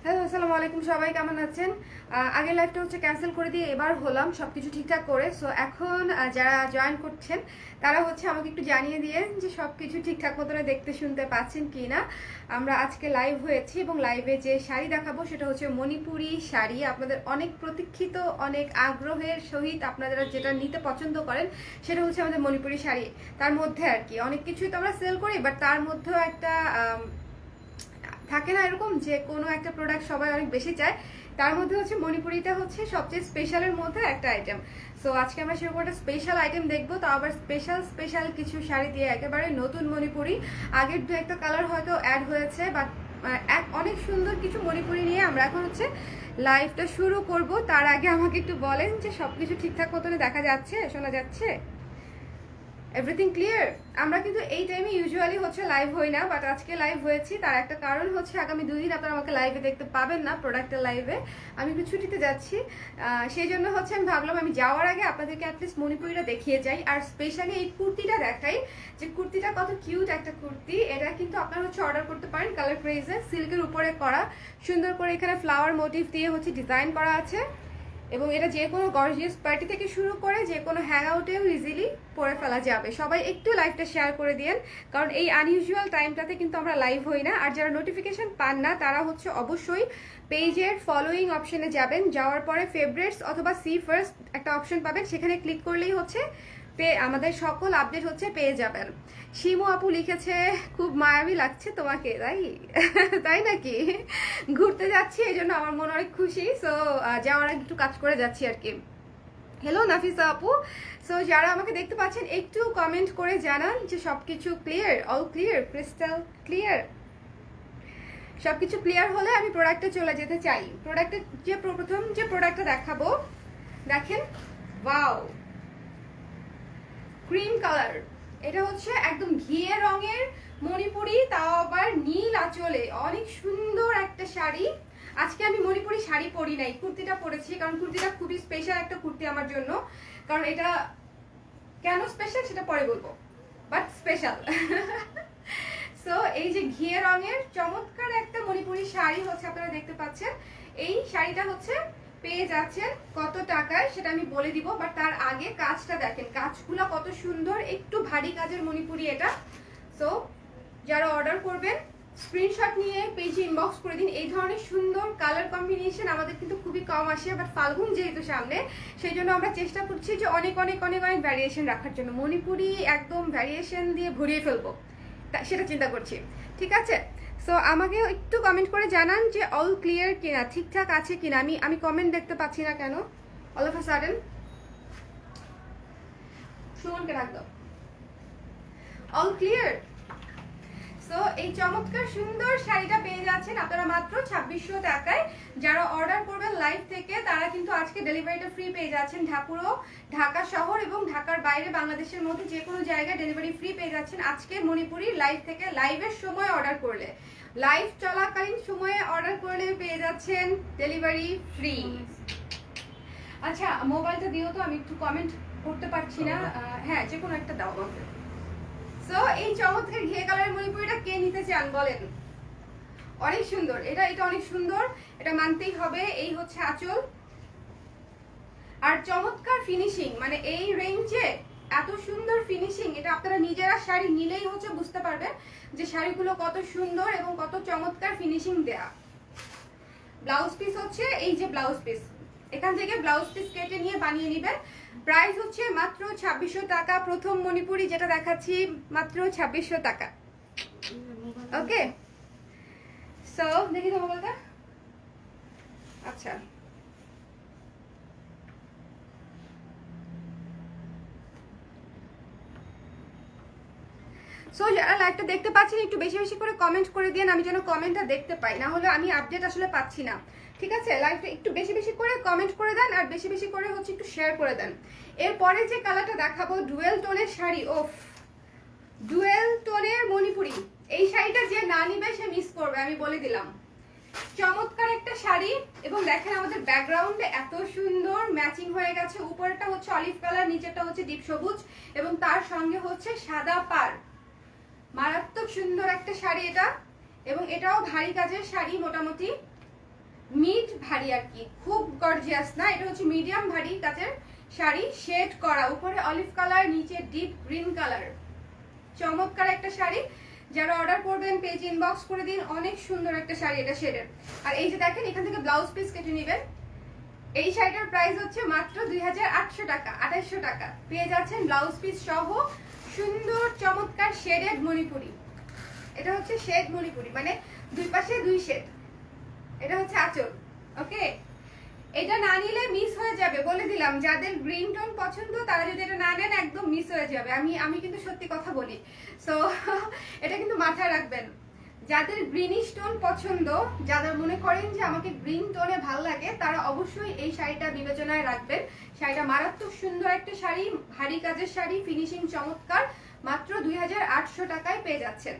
Hello, আসসালামু আলাইকুম। সবাই কেমন আছেন? আগের লাইভটা হচ্ছে ক্যান্সেল করে দিয়ে এবার হলাম সবকিছু ঠিকঠাক করে। সো এখন যারা জয়েন করছেন তারা হচ্ছে আমাকে একটু জানিয়ে দিয়ে যে সবকিছু ঠিকঠাক মতো দেখতে শুনতে পাচ্ছেন কি না। আমরা আজকে লাইভ হয়েছি এবং লাইভে যে শাড়ি দেখাবো সেটা হচ্ছে মণিপুরি শাড়ি। আপনাদের অনেক প্রতীক্ষিত, অনেক আগ্রহের সহিত আপনারা যেটা নিতে পছন্দ করেন সেটা হচ্ছে আমাদের মণিপুরি শাড়ি। তার মধ্যে আর কি অনেক কিছুই তো আমরা সেল করি, বাট তার মধ্যেও একটা থাকে না এরকম যে কোনো একটা প্রোডাক্ট সবাই অনেক বেশি চায়, তার মধ্যে হচ্ছে মণিপুরিটা হচ্ছে সবচেয়ে স্পেশালের মধ্যে একটা আইটেম। সো আজকে আমরা সেরকম একটা স্পেশাল আইটেম দেখবো, তো আবার স্পেশাল স্পেশাল কিছু শাড়ি দিয়ে একেবারে নতুন মণিপুরি। আগের দু একটা কালার হয়তো অ্যাড হয়েছে, বাট অনেক সুন্দর কিছু মণিপুরি নিয়ে আমরা এখন হচ্ছে লাইভটা শুরু করব। তার আগে আমাকে একটু বলেন যে সবকিছু ঠিকঠাক মতন দেখা যাচ্ছে, শোনা যাচ্ছে, এভরিথিং ক্লিয়ার? আমরা কিন্তু এই টাইমে ইউজুয়ালি হচ্ছে লাইভ হই না, বাট আজকে লাইভ হয়েছি। তার একটা কারণ হচ্ছে আগামী 2 দিন আপনারা আমাকে লাইভে দেখতে পাবেন না, প্রোডাক্টের লাইভে। আমি একটু ছুটিতে যাচ্ছি, সেই জন্য হচ্ছে আমি ভাবলাম আমি যাওয়ার আগে আপনাদেরকে অ্যাটলিস্ট মণিপুরিটা দেখিয়ে যাই। আর স্পেশালি এই কুর্তিটা দেখাই, যে কুর্তিটা কত কিউট একটা কুর্তি। এটা কিন্তু আপনারা হচ্ছে অর্ডার করতে পারেন কালার ক্রেজে, সিল্কের উপরে করা, সুন্দর করে এখানে ফ্লাওয়ার মোটিভ দিয়ে হচ্ছে ডিজাইন করা আছে। এবং এটা যে কোনো গর্জিয়াস পার্টি থেকে শুরু করে যে কোনো হ্যাং আউটেও ইজিলি পরে ফেলা যাবে। সবাই একটু লাইভটা শেয়ার করে দিন, কারণ এই আনইউজুয়াল টাইমটাতে কিন্তু আমরা লাইভ হই না। আর যারা নোটিফিকেশন পান না তারা হচ্ছে অবশ্যই পেজের ফলোয়িং অপশনে যাবেন, যাওয়ার পরে ফেভারিটস অথবা সি ফার্স্ট একটা অপশন পাবেন, সেখানে ক্লিক করলেই হচ্ছে আমাদের সকল আপডেট হচ্ছে পেয়ে যাবেন। শিমু আপু লিখেছে খুব মায়াবী লাগছে তোমাকে, তাই তাই নাকি? ঘুরতে যাচ্ছি এই জন্য আমার মন অনেক খুশি। সো যাওয়ার আগে একটু কাজ করে যাচ্ছি আর কি। হ্যালো নাফিসা আপু। সো যারা আমাকে দেখতে পাচ্ছেন একটু কমেন্ট করে জানান যে সবকিছু clear, all clear, crystal clear. সবকিছু ক্লিয়ার হলে আমি প্রোডাক্টে চলে যেতে চাই। প্রোডাক্টের যে প্রথম যে প্রোডাক্টটা দেখাবো, দেখেন, ওয়াও, ক্রিম কালার। এটা হচ্ছে একদম ঘিয়ে রঙের মণিপুরি, তাও আবার নীল আঁচলে, অনেক সুন্দর একটা শাড়ি। আজকে আমি মণিপুরি শাড়ি পরি নাই, কুর্তিটা পরেছি, কারণ কুর্তিটা খুবই স্পেশাল একটা কুর্তি আমার জন্য। কারণ এটা কেন স্পেশাল সেটা পরে বলবো, বাট স্পেশাল। সো এই যে ঘিয়ে রঙের চমৎকার একটা মণিপুরি শাড়ি হচ্ছে আপনারা দেখতে পাচ্ছেন। এই শাড়িটা হচ্ছে পেয়ে যাচ্ছেন কত টাকায় সেটা আমি বলে দিব, বাট তার আগে কাজটা দেখেন, কাজগুলো কত সুন্দর, একটু ভারী কাজের মণিপুরি এটা। সো যারা অর্ডার করবেন স্ক্রিনশট নিয়ে পেজে ইনবক্স করে দিন। এই ধরনের সুন্দর কালার কম্বিনেশন আমাদের কিন্তু খুবই কম আসে, বাট ফাল্গুন যেহেতু সামনে, সেই জন্য আমরা চেষ্টা করছি যে অনেক অনেক অনেক অনেক ভ্যারিয়েশন রাখার জন্য। মণিপুরি একদম ভ্যারিয়েশন দিয়ে ভরিয়ে ফেলবো, সেটা চিন্তা করছি। ঠিক আছে, সো আমাকে একটু কমেন্ট করে জানান যে অল ক্লিয়ার কিনা, ঠিকঠাক আছে কিনা। আমি কমেন্ট দেখতে পাচ্ছি না কেন, অল অফ আ সাডেন। সুমনকে রাখ দাও, অল ক্লিয়ার। সো এই চমৎকার সুন্দর শাড়িটা পেয়ে যাচ্ছেন আপনারা মাত্র 2600 টাকায়। যারা অর্ডার করবেন লাইভ থেকে তারা কিন্তু আজকে ডেলিভারিটা ফ্রি পেয়ে যাচ্ছেন। পুরো ঢাকা শহর এবং ঢাকার বাইরে বাংলাদেশের মধ্যে যে কোনো জায়গায় ডেলিভারি ফ্রি পেয়ে যাচ্ছেন আজকে মণিপুরি লাইভ থেকে। লাইভের সময় অর্ডার করলে, লাইভ চলাকালীন সময়ে অর্ডার করলে পেয়ে যাচ্ছেন ডেলিভারি ফ্রি। আচ্ছা মোবাইলটা দিও তো, আমি একটু কমেন্ট করতে পারছি না। হ্যাঁ যে কোনো একটা দাও আমাকে। সো এই চমৎকার ঘিয়ে কালারের মণিপুরিটা কে নিতে চান বলেন? অনেক সুন্দর, এটা অনেক সুন্দর, এটা মানতেই হবে। এই হচ্ছে আঁচল, আর চমৎকার ফিনিশিং, মানে এই রেঞ্জে এত সুন্দর ফিনিশিং, এটা আপনারা নিজেরা শাড়ি নিলেই হচ্ছে বুঝতে পারবেন যে শাড়িগুলো কত সুন্দর এবং কত চমৎকার ফিনিশিং দেয়া। ব্লাউজ পিস হচ্ছে এই যে ব্লাউজ পিস, এখান থেকে ব্লাউজ পিস কেটে নিয়ে বানিয়ে নেবেন। প্রাইস হচ্ছে মাত্র 2600 টাকা। প্রথম মণিপুরি যেটা দেখাচ্ছি মাত্র 2600 টাকা। ওকে, সো দেখি তো মোবাইলটা। আচ্ছা সো যারা লাইভটা দেখতে পাচ্ছেন একটু বেশি বেশি করে কমেন্ট করে দিন, আমি যেন কমেন্টটা দেখতে পাই, না হলে আমি আপডেট আসলে পাচ্ছি না। ঠিক আছে, লাইভটা একটু বেশি বেশি করে কমেন্ট করে দেন, আর বেশি বেশি করে হচ্ছে একটু শেয়ার করে দেন। এরপরে যে কালারটা দেখাবো ডুয়েল টোনের শাড়ি, ওফ, ডুয়েল টোনের মণিপুরি। এই শাড়িটা যে না নিবে সে মিস করবে, আমি বলে দিলাম। চমৎকার একটা শাড়ি, এবং দেখেন আমাদের ব্যাকগ্রাউন্ডে এত সুন্দর ম্যাচিং হয়ে গেছে। উপরটা হচ্ছে অলিভ কালার, নিচেটা হচ্ছে ডিপ সবুজ, এবং তার সঙ্গে হচ্ছে সাদা পাড়। মারাত্মক সুন্দর একটা শাড়ি এটা, এবং এটাও ভারী কাজের শাড়ি মোটামুটি। মিড ভারী আর কি, খুব গর্জিয়াস না, এটা হচ্ছে মিডিয়াম ভারী কাজের শাড়ি, শেড করা, উপরে অলিভ কালার, নিচে ডিপ গ্রিন কালার, চমৎকার একটা শাড়ি। যারা অর্ডার করবেন পেজ ইনবক্স করে দিন, অনেক সুন্দর একটা শাড়ি এটা শেডের। আর এই যে দেখেন এখান থেকে ব্লাউজ পিস কেটে নেবেন। এই শাড়িটার প্রাইস হচ্ছে মাত্র 2800 টাকা, 2800 টাকা পেয়ে যাচ্ছেন ব্লাউজ পিস সহ সুন্দর চমৎকার শেডেড মণিপুরি। এটা হচ্ছে শেড মণিপুরি, মানে দুই পাশে দুই শেড। এটা হচ্ছে আঁচল। ওকে, এটা না নিলে মিস হয়ে যাবে, বলে দিলাম। যাদের গ্রিন টোন পছন্দ তারা যদি এটা না নেন একদম মিস হয়ে যাবে। আমি কিন্তু সত্যি কথা বলি, সো এটা কিন্তু মাথায় রাখবেন। যাদের গ্রিনিশ টোন পছন্দ, যাদের মনে করেন যে আমাকে গ্রিন টোনে ভালো লাগে, তারা অবশ্যই এই শাড়িটা বিবেচনায় রাখবেন। শাড়িটা মারাত্মক সুন্দর একটা শাড়ি, ভারী কাজের শাড়ি, ফিনিশিং চমৎকার। মাত্র 2800 টাকায় পেয়ে যাচ্ছেন।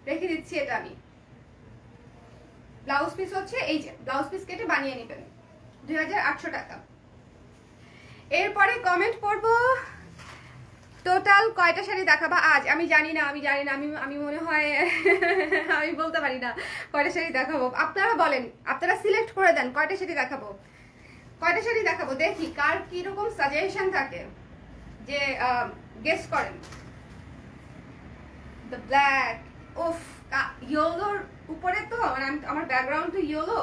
রেখে দিচ্ছি এটা আমি। ব্লাউজ পিস হচ্ছে এই যে, ব্লাউজ পিস কেটে বানিয়ে নেবেন, 2800 টাকা। এরপরে কমেন্ট করব, টোটাল কয়টা শাড়ি দেখাবা আজ? আমি জানি না আমি মনে হয় আমি বলতে পারি না কয়টা শাড়ি দেখাবো। আপনারা বলেন, আপনারা সিলেক্ট করে দেন কয়টা শাড়ি দেখাবো, কয়টা শাড়ি দেখাবো। দেখি কার কিরকম সাজেশন থাকে, যে গেস করেন। দ্য ব্ল্যাক, উফ, ইয়েলোর উপরে তো, মানে আমার ব্যাকগ্রাউন্ড তো ইয়েলো।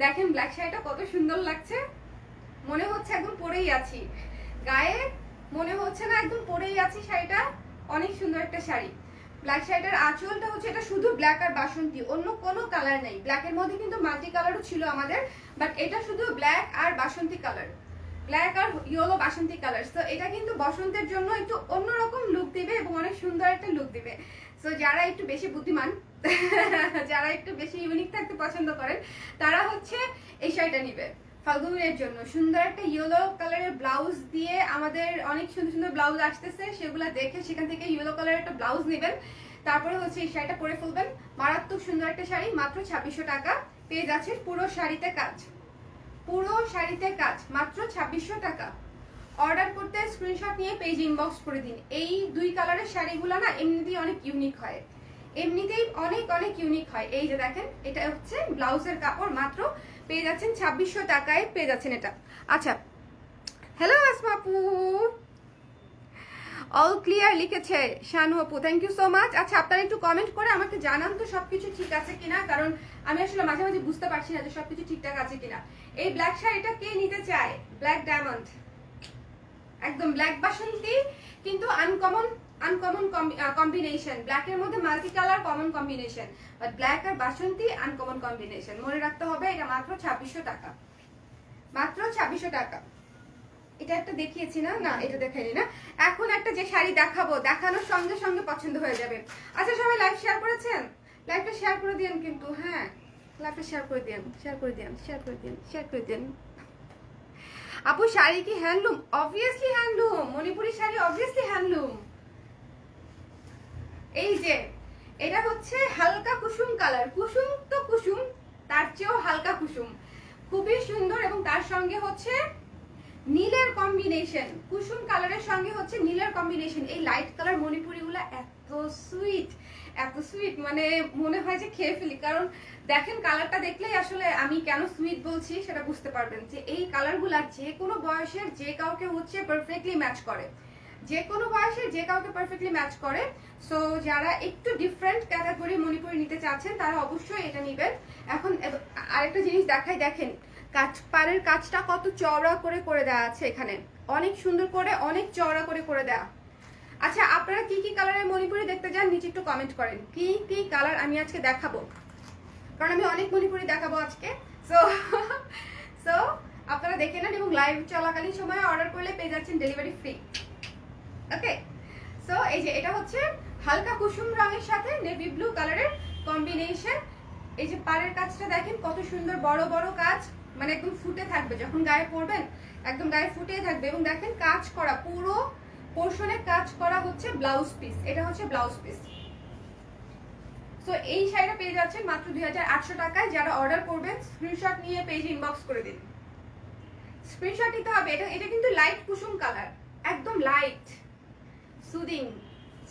দেখেন ব্ল্যাক শাড়িটা কত সুন্দর লাগছে, মনে হচ্ছে একদম পরেই আছি গায়ে, মনে হচ্ছে না একদম পরেই আছি। শাড়িটা অনেক সুন্দর একটা শাড়ি। ব্ল্যাক শাড়িটার আঁচলটা হচ্ছে, এটা শুধু ব্ল্যাক আর বাসন্তী, অন্য কোনো কালার নেই। ব্ল্যাকের মধ্যে কিন্তু মাল্টি কালারও ছিল আমাদের, বাট এটা শুধু ব্ল্যাক আর বাসন্তী কালার, ব্ল্যাক আর ইয়েলো বাসন্তী কালার। তো এটা কিন্তু বসন্তের জন্য একটু অন্যরকম লুক দিবে এবং অনেক সুন্দর একটা লুক দিবে। সো যারা একটু বেশি বুদ্ধিমান, যারা একটু বেশি ইউনিক থাকতে পছন্দ করেন, তারা হচ্ছে এই শাড়িটা নিবে। ফাল্গুনের জন্য সুন্দর একটা ইয়েলো কালারের ব্লাউজ দিয়ে, আমাদের অনেক সুন্দর সুন্দর ব্লাউজ আসতেছে, সেগুলো দেখে সেখান থেকে ইয়েলো কালারের একটা ব্লাউজ নেবেন, তারপরে হচ্ছে এই শাড়িটা পরে ফেলবেন। মারাত্মক সুন্দর একটা শাড়ি, মাত্র 2600 টাকা পেয়ে যাচ্ছে। পুরো শাড়িতে কাজ, পুরো শাড়িতে কাজ, মাত্র 2600 টাকা। অর্ডার করতে স্ক্রিনশট নিয়ে পেজ ইনবক্স করে দিন। এই দুই কালারের শাড়িগুলো না এমনিতেই অনেক ইউনিক হয়, এমনিতেই অনেক অনেক ইউনিক হয়। এই যে দেখেন, এটা হচ্ছে ব্লাউজের কাপড়, মাত্র পেয়ে যাচ্ছেন 2600 টাকায় পেয়ে যাচ্ছেন এটা। আচ্ছা, হ্যালো আসমা আপু, অল ক্লিয়ার লিখেছে শানু আপু, থ্যাংক ইউ সো মাচ। আচ্ছা, আপনারা একটু কমেন্ট করে আমাকে জানান তো সবকিছু ঠিক আছে কিনা, কারণ আমি আসলে মাঝে মাঝে বুঝতে পারছি না যে সবকিছু ঠিকঠাক আছে কিনা। এই ব্ল্যাক শাড়িটা কে নিতে চায়? ব্ল্যাক ডায়মন্ড, একদম ব্ল্যাক বাসন্তী, কিন্তু আনকমন কম্বিনেশন। ব্ল্যাকের মধ্যে multi colour common combination, but black আর বাসন্তী আনকমন কম্বিনেশন। মনে রাখতে হবে, এটা মাত্র 2600 টাকা, মাত্র 2600 টাকা। এটা একটা দেখিয়েছি না, না এটা দেখাইনি না। এখন একটা যে শাড়ি দেখাবো, দেখানোর সঙ্গে সঙ্গে পছন্দ হয়ে যাবে। আচ্ছা, সবাই লাইভ শেয়ার করেছেন? লাইভটা শেয়ার করে দিন কিন্তু, হ্যাঁ লাইভটা শেয়ার করে দিন, শেয়ার করে দিন, শেয়ার করে দিন, শেয়ার করে দিন। আপু শাড়ি কি handloom? Obviously handloom, Manipuri sari obviously handloom. এই যে এটা হচ্ছে হালকা কুসুম কালার, কুসুম তো কুসুম, তার চেয়েও হালকা কুসুম, খুবই সুন্দর। এবং তার সঙ্গে হচ্ছে নীলের কম্বিনেশন, কুসুম কালারের সঙ্গে হচ্ছে নীলের কম্বিনেশন। এই লাইট কালার মণিপুরিগুলো এত সুইট, এত সুইট, মানে মনে হয় যে খেয়ে ফেলি। কারণ দেখেন কালারটা দেখলেই আসলে আমি কেন সুইট বলছি সেটা বুঝতে পারবেন, যে এই কালারগুলা যে কোনো বয়সের যে কাউকে হচ্ছে পারফেক্টলি ম্যাচ করে, যে কোনো বয়সের যে কাউকে পারফেক্টলি ম্যাচ করে। সো যারা একটু ডিফারেন্ট ক্যাটাগরি মণিপুরি নিতে চাচ্ছেন তারা অবশ্যই এটা নেবেন। এখন আরেকটা জিনিস দেখাই, দেখেন পাড়ের কাজটা কত চওড়া করে করে দেওয়া আছে এখানে, অনেক সুন্দর করে, অনেক চওড়া করে করে দেওয়া। আচ্ছা, আপনারা কি কি কালারের মণিপুরি দেখতে চান নিচে একটু কমেন্ট করেন, কি কি কালার আমি আজকে দেখাবো, কারণ আমি অনেক মণিপুরি দেখাবো আজকে। সো সো আপনারা দেখে নেন, এবং লাইভ চলাকালীন সময় অর্ডার করলে পেয়ে যাচ্ছেন ডেলিভারি ফ্রি। ওকে, সো এই যে এটা হচ্ছে হালকা কুসুম রঙের সাথে নেভি ব্লু কালারের কম্বিনেশন। এই যে পাড়ের কাজটা দেখেন কত সুন্দর, বড় বড় কাজ, মানে একদম ফুটে থাকবে যখন গায়ে পরবেন, একদম গায়ে ফুটে থাকবে। এবং দেখেন কাজ করা, পুরো পোর্শনে কাজ করা হচ্ছে ব্লাউজ পিস, এটা হচ্ছে ব্লাউজ পিস। সো এই শাড়িটা পেয়ে যাচ্ছেন মাত্র 2800 টাকায়। যারা অর্ডার করবেন স্ক্রিনশট নিয়ে পেজ ইনবক্স করে দিন। স্ক্রিনশট নিতে হবে। এটা কিন্তু লাইট কুসুম কালার, একদম লাইট, সুদিং,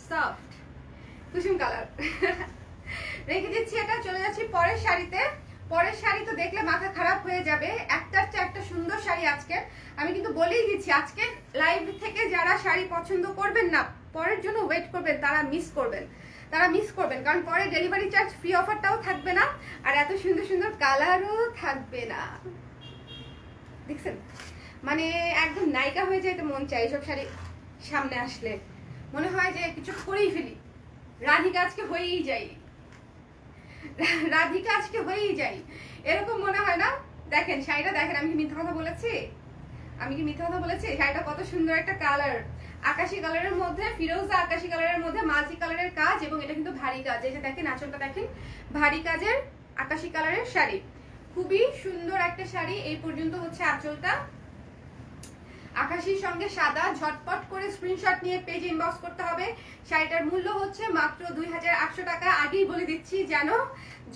সফট কুসুম কালার। রেখে দিচ্ছি এটা, চলে যাচ্ছি পরের শাড়িতে। পরের শাড়ি তো দেখলে মাথা খারাপ হয়ে যাবে, একটার চেয়ে একটা সুন্দর শাড়ি আজকে। আমি কিন্তু বলেই দিচ্ছি, আজকে লাইভ থেকে যারা শাড়ি পছন্দ করবেন না, পরের জন্য ওয়েট করবেন, তারা মিস করবেন, কারণ পরে ডেলিভারি চার্জ ফ্রি অফারটাও থাকবে না, আর এত সুন্দর সুন্দর কালারও থাকবে না। দেখছেন, মানে একদম নায়িকা হয়ে যেতে মন চাই এইসব শাড়ি সামনে আসলে। মনে হয় যে কিছু করেই ফেলি, রাধিকা আজকে হয়েই যাই, এরকম মনে হয় না? দেখেন শাড়িটা দেখেন, আমি কি মিথ্যা কথা বলেছি? শাড়িটা কত সুন্দর একটা কালার, আকাশি কালারের মধ্যে, ফিরোজা আকাশি কালারের মধ্যে মাল্টি কালারের কাজ, এবং এটা কিন্তু ভারী কাজ। এই যে দেখেন আঁচলটা দেখেন, ভারী কাজের আকাশি কালারের শাড়ি, খুবই সুন্দর একটা শাড়ি। এই পর্যন্ত হচ্ছে আঁচলটা, আকাশির সঙ্গে সাদা। ঝটপট করে স্ক্রিনশট নিয়ে পেজ ইনবক্স করতে হবে। শাড়িটার মূল্য হচ্ছে মাত্র 2800 টাকা। আগেই বলে দিচ্ছি যেন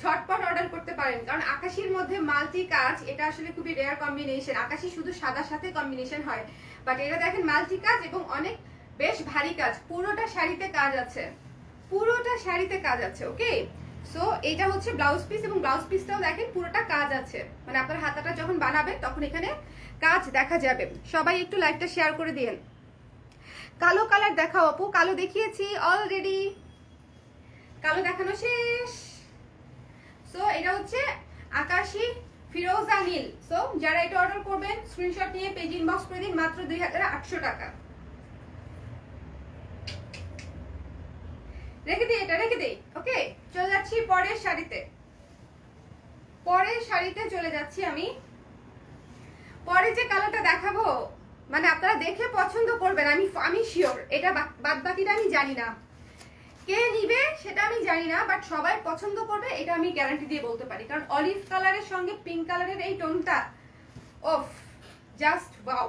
ঝটপট অর্ডার করতে পারেন, কারণ আকাশির মধ্যে মাল্টি কাজ এটা আসলে খুবই রেয়ার কম্বিনেশন। আকাশি শুধু সাদার সাথে কম্বিনেশন হয়, বাট এটা দেখেন মাল্টি কাজ এবং অনেক বেশ ভারী কাজ। পুরোটা শাড়িতে কাজ আছে, ওকে। সো এটা হচ্ছে ব্লাউজ পিস, এবং ব্লাউজ পিসটাও দেখেন পুরোটা কাজ আছে, মানে আপনার হাতাটা যখন বানাবেন তখন এখানে কাজ দেখা যাবে। সবাই একটু লাইভটা শেয়ার করে দিন। কালো কালার দেখাও আপু, কালো দেখিয়েছি অলরেডি, কালো দেখানো শেষ। সো এটা হচ্ছে আকাশি ফিরোজা নীল। সো যারা এটা অর্ডার করবেন স্ক্রিনশট নিয়ে পেজ ইনবক্স করে দিন, মাত্র 2800 টাকা। রেখে দিই, ওকে। চলে যাচ্ছি পরের শাড়িতে চলে যাচ্ছি আমি। পরে যে কালারটা দেখাবো, মানে আপনারা দেখে পছন্দ করবেন, আমি শিওর। এটা বাদ বাকিটা আমি জানি না, কে নিবে সেটা আমি জানি না, বাট সবাই পছন্দ করবে এটা আমি গ্যারান্টি দিয়ে বলতে পারি। কারণ অলিভ কালারের সঙ্গে পিঙ্ক কালারের এই টোনটা, ওফ, জাস্ট ওয়াও।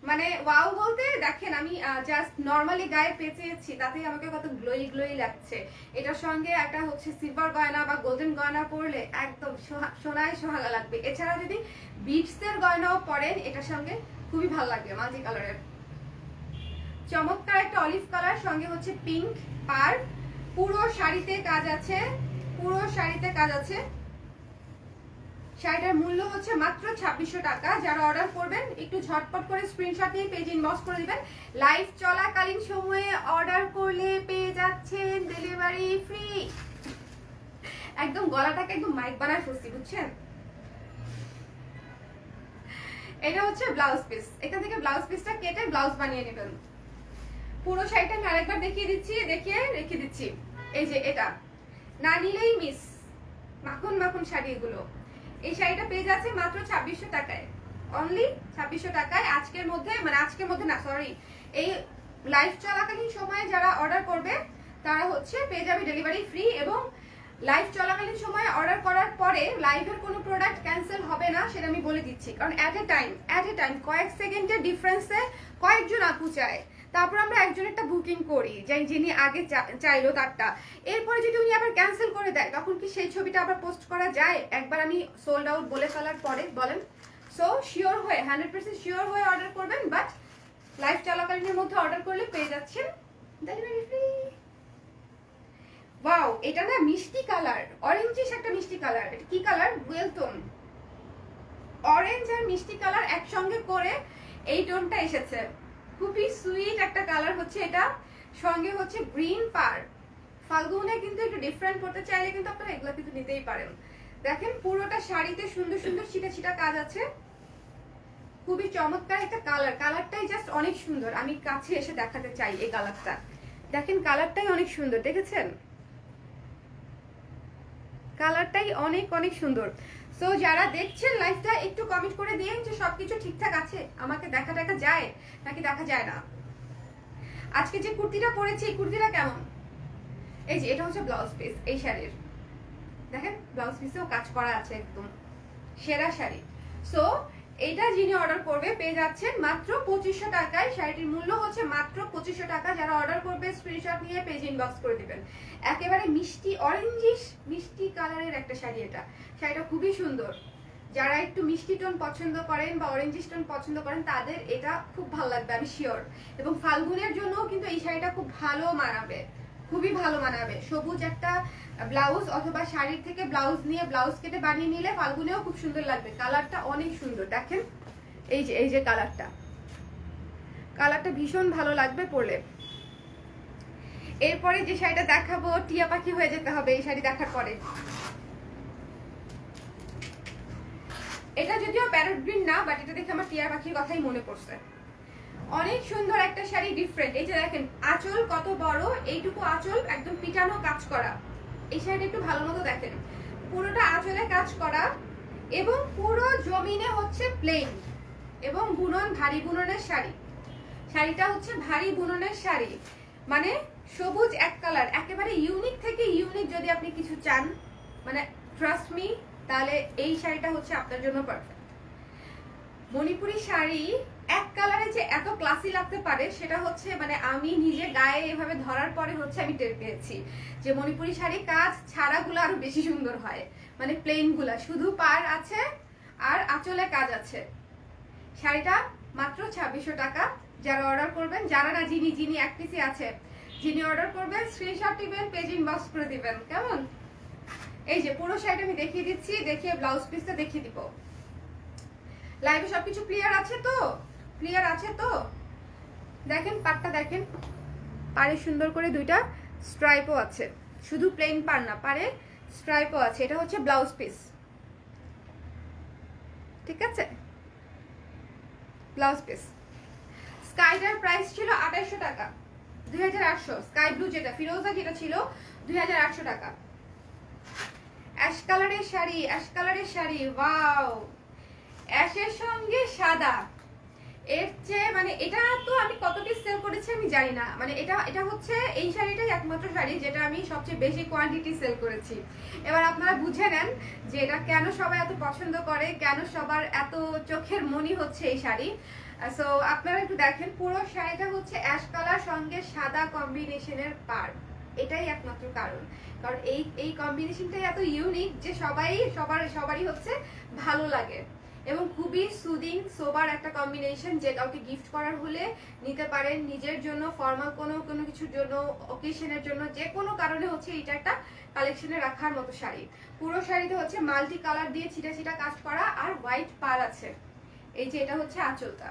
মানে ওয়াও বলতে দেখেন, আমি জাস্ট নর্মালি গায়ে পেঁচেছি, তাতেই আমাকে কত গ্লোই লাগছে। এটার সঙ্গে একটা হচ্ছে সিলভার গয়না বা গোল্ডেন গয়না পরলে একদম সোনায় সোহাগা লাগবে। এছাড়া যদি বিটসের গয়নাও পরেন এটার সঙ্গে খুবই ভালো লাগবে। মাল্টি কালারের চমৎকার একটা অলিভ কালার, সঙ্গে হচ্ছে পিঙ্ক পার। পুরো শাড়িতে কাজ আছে, শাড়িটার মূল্য হচ্ছে মাত্র 2600 টাকা। যারা অর্ডার করবেন একটু ঝটপট করে স্ক্রিনশট নিয়ে পেজ ইনবক্স করে দিবেন। লাইভ চলাকালীন সময়ে অর্ডার করলে পেয়ে যাচ্ছেন ডেলিভারি ফ্রি। একদম গলাটাকে একদম মাইক বানায় ফেলছি, বুঝছেন? এটা হচ্ছে ব্লাউজ পিস, এখান থেকে ব্লাউজ পিসটা কেটে ব্লাউজ বানিয়ে নেবেন। পুরো শাড়িটা আমি আরেকবার দেখিয়ে রেখে দিচ্ছি। এই যে এটা না নিলেই মিস, মাখন শাড়ি এগুলো। এই শাড়িটা পেয়ে যাচ্ছে মাত্র 2600 টাকায়, অনলি 2600 টাকায়। আজকের মধ্যে না, সরি, এই লাইভ চলাকালীন সময়ে যারা অর্ডার করবে তারা হচ্ছে পেয়ে যাবে ডেলিভারি ফ্রি। এবং লাইভ চলাকালীন সময়ে অর্ডার করার পরে লাইভের কোনো প্রোডাক্ট ক্যান্সেল হবে না, সেটা আমি বলে দিচ্ছি। কারণ অ্যাট এ টাইম কয়েক সেকেন্ডের ডিফারেন্সে কয়েকজন আপু চায়, তারপর আমরা একজনেরটা বুকিং করি, যিনি আগে চাইলো তারটা। এরপরে যদি উনি আবার ক্যান্সেল করে দেয়, তখন কি সেই ছবিটা আবার পোস্ট করা যায়? একবার আমি সোল্ড আউট বলে ফেলার পরে বলেন। সো 100% শিওর হয়ে অর্ডার করবেন, বাট লাইভ চলাকালীনের মধ্যে অর্ডার করলে পেয়ে যাচ্ছেন ডেলিভারি ফ্রি। ওয়াও, এটা না মিষ্টি কালার, অরেঞ্জিশ একটা মিষ্টি কালার। এটা কি কালার? ডুয়েল টোন, অরেঞ্জ আর মিষ্টি কালার একসঙ্গে করে এই টোনটা এসেছে। খুবই সুইট একটা কালার হচ্ছে এটা, সঙ্গে হচ্ছে গ্রিন পার। ফাল্গুনে কিন্তু একটু ডিফারেন্ট করতে চাইলে কিন্তু আপনারা এগুলো কিন্তু নিতেই পারেন। দেখেন পুরোটা শাড়িতে সুন্দর সুন্দর ছিটা কাজ আছে, খুবই চমৎকার একটা কালার। কালারটাই জাস্ট অনেক সুন্দর, আমি কাছে এসে দেখাতে চাই এই কালারটা। দেখেন কালারটাই অনেক সুন্দর, দেখেছেন? কালারটাই অনেক সুন্দর। সো যারা দেখছেন লাইভটা একটু কমেন্ট করে দিন যে সবকিছু ঠিকঠাক আছে, আমাকে দেখা যায় নাকি দেখা যায় না। আজকে যে কুর্তিটা পরেছি এই কুর্তিটা কেমন? এই যে এটা হচ্ছে ব্লাউজ পিস এই শাড়ির, দেখেন ব্লাউজ পিসেও কাজ করা আছে, একদম সেরা শাড়ি। সো এটা যিনি অর্ডার করবে পেয়ে যাচ্ছেন মাত্র 2500 টাকায়। শাড়িটির মূল্য হচ্ছে মাত্র 2500 টাকা। যারা অর্ডার করবে স্ক্রিনশট নিয়ে পেজ ইনবক্স করে দিবেন। একেবারে মিষ্টি অরেঞ্জিশ মিষ্টি কালারের একটা শাড়ি এটা। শাড়িটা খুবই সুন্দর। যারা একটু মিষ্টি টোন পছন্দ করেন বা অরেঞ্জিশ টোন পছন্দ করেন তাদের এটা খুব ভালো লাগবে, আমি শিওর। এবং ফাল্গুনের জন্য কিন্তু এই শাড়িটা খুব ভালো মানাবে, খুবই ভালো মানাবে। সবুজ একটা ব্লাউজ অথবা শাড়ির থেকে ব্লাউজ নিয়ে ব্লাউজ কেটে বানিয়ে নিলে ফাল্গুনেও খুব সুন্দর লাগবে। কালারটা অনেক সুন্দর, দেখেন এই যে কালারটা ভীষণ ভালো লাগবে পরলে। এরপরে যে শাড়িটা দেখাবো, টিয়া পাখি হয়ে যেতে হবে এই শাড়ি দেখার পরে। এটা যদিও প্যারট গ্রিন না, বাট এটা দেখে আমার টিয়া পাখির কথাই মনে পড়ছে। অনেক সুন্দর একটা শাড়ি, ডিফারেন্ট। এই যে দেখেন আঁচল কত বড়, এইটুকু আঁচল একদম পিটানো কাজ করা। এই শাড়িটা একটু ভালো মতো দেখেন, পুরোটা আঁচলে কাজ করা এবং পুরো জমিনে হচ্ছে প্লেন এবং বুনন, ভারী বুননের শাড়ি। শাড়িটা হচ্ছে ভারী বুননের শাড়ি, মানে সবুজ এক কালার, একেবারে ইউনিক থেকে ইউনিক। যদি আপনি কিছু চান, মানে ট্রাস্ট মি, তাহলে এই শাড়িটা হচ্ছে আপনার জন্য পারফেক্ট। মণিপুরি শাড়ি এক কালারে যে এত ক্লাসি লাগতে পারে সেটা হচ্ছে মানে আমি নিজে গায়ে এভাবে ধরার পরে হচ্ছে আমি টের পেয়েছি যে মণিপুরি শাড়ি কাজ ছাড়াগুলো আরো বেশি সুন্দর হয়। মানে প্লেন গুলা শুধু পার আছে আর আঁচলে কাজ আছে। শাড়িটা মাত্র 2600 টাকা। যারা অর্ডার করবেন, যারা না যিনি এক পিসি আছে, যিনি অর্ডার করবেন স্ক্রিনশট দিবেন, পেজ ইনবক্স করে দিবেন, কেমন? এই যে পুরো শাড়িটা আমি দেখিয়ে দিচ্ছি, দেখিয়ে ব্লাউজ পিসটা দেখিয়ে দিব। লাইভে সবকিছু ক্লিয়ার আছে তো? ক্লিয়ার আছে তো? দেখেন পাড়টা দেখেন, পাড়ে সুন্দর করে দুইটা স্ট্রাইপও আছে, শুধু প্লেন পাড় না, পাড়ে স্ট্রাইপও আছে। এটা হচ্ছে ব্লাউজ পিস, ঠিক আছে? Blouse piece. স্কাইটার প্রাইস ছিল 2800 টাকা, 2800। স্কাই ব্লু যেটা ফিরোজা যেটা ছিল 2800 টাকা। অ্যাশ কালারের শাড়ি, অ্যাশ কালারের শাড়ি, ওয়াও! অ্যাশের সঙ্গে সাদা, এর চেয়ে মানে এটা তো আমি কত পিস সেল করেছি আমি জানি না। মানে এটা হচ্ছে এই শাড়িটাই একমাত্র শাড়ি যেটা আমি সবচেয়ে বেশি কোয়ান্টিটি সেল করেছি। এবার আপনারা বুঝে নেন যে এটা কেন সবাই এত পছন্দ করে, কেন সবার এত চোখের মনি হচ্ছে এই শাড়ি। সো আপনারা একটু দেখেন, পুরো শাড়িটা হচ্ছে অ্যাশ কালার সঙ্গে সাদা কম্বিনেশনের পাড়। এটাই একমাত্র কারণ, কারণ এই কম্বিনেশনটাই এত ইউনিক যে সবারই হচ্ছে ভালো লাগে এবং খুবই সুদিং সোবার একটা কম্বিনেশন, যে কাউকে গিফট করার হলে নিতে পারেন, নিজের জন্য ফর্মাল কোনো কিছুর জন্য, অকেশনের জন্য, যে কোনো কারণে হচ্ছে এটা একটা কালেকশনে রাখার মতো শাড়ি। পুরো শাড়িতে হচ্ছে মাল্টি কালার দিয়ে ছিটা ছিটা কাজ করা আর হোয়াইট পাড় আছে। এই যে এটা হচ্ছে আঁচলটা।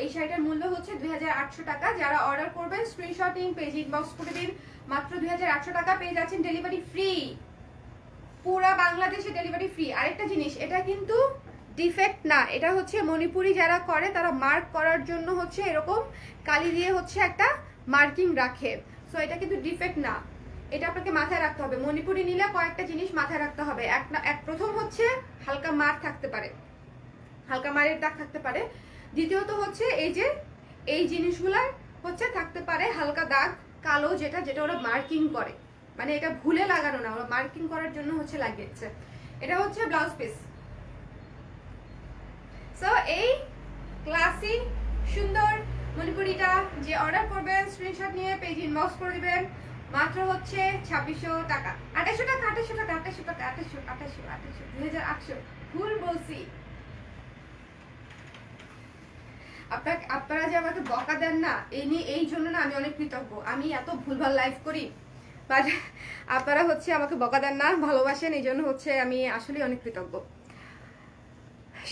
এই শাড়িটার মূল্য হচ্ছে 2800 টাকা। যারা অর্ডার করবেন স্ক্রিনশট নিন, পেজ ইনবক্স করে দিন, মাত্র 2800 টাকা পেয়ে যাচ্ছেন ডেলিভারি ফ্রি, পুরা বাংলাদেশে ডেলিভারি ফ্রি। আরেকটা জিনিস, এটা কিন্তু ডিফেক্ট না, এটা হচ্ছে মণিপুরি যারা করে তারা মার্ক করার জন্য হচ্ছে এরকম কালি দিয়ে হচ্ছে একটা মার্কিং রাখে। সো এটা কিন্তু ডিফেক্ট না, এটা আপনাকে মাথায় রাখতে হবে। মণিপুরি নিলে কয়েকটা জিনিস মাথায় রাখতে হবে। প্রথম হচ্ছে হালকা মার থাকতে পারে, হালকা মারের দাগ থাকতে পারে। দ্বিতীয়ত হচ্ছে এই জিনিসগুলা হচ্ছে থাকতে পারে হালকা দাগ, কালো, যেটা ওরা মার্কিং করে, মানে এটা ভুলে লাগানো না, ওরা মার্কিং করার জন্য হচ্ছে লাগিয়েছে। এটা হচ্ছে ব্লাউজ পিস। সো এই ক্লাসি সুন্দর মণিপুরিটা যে অর্ডার করবেন স্ক্রিনশট নিয়ে পেজ ইনবক্স করে দিবেন, মাত্র হচ্ছে 2600 টাকা। 2800 টাকা, 2800 টাকা, 2800 টাকা, 2800 ভুল বলছি। আপনারা যে আমাকে বকা দেন না, এই জন্য না আমি অনেক কৃতজ্ঞ। আমি এত ভুলভাল লাইভ করি, বাট আপনারা হচ্ছে আমাকে বকা দেন না, ভালোবাসেন, এই জন্য হচ্ছে আমি আসলে অনেক কৃতজ্ঞ।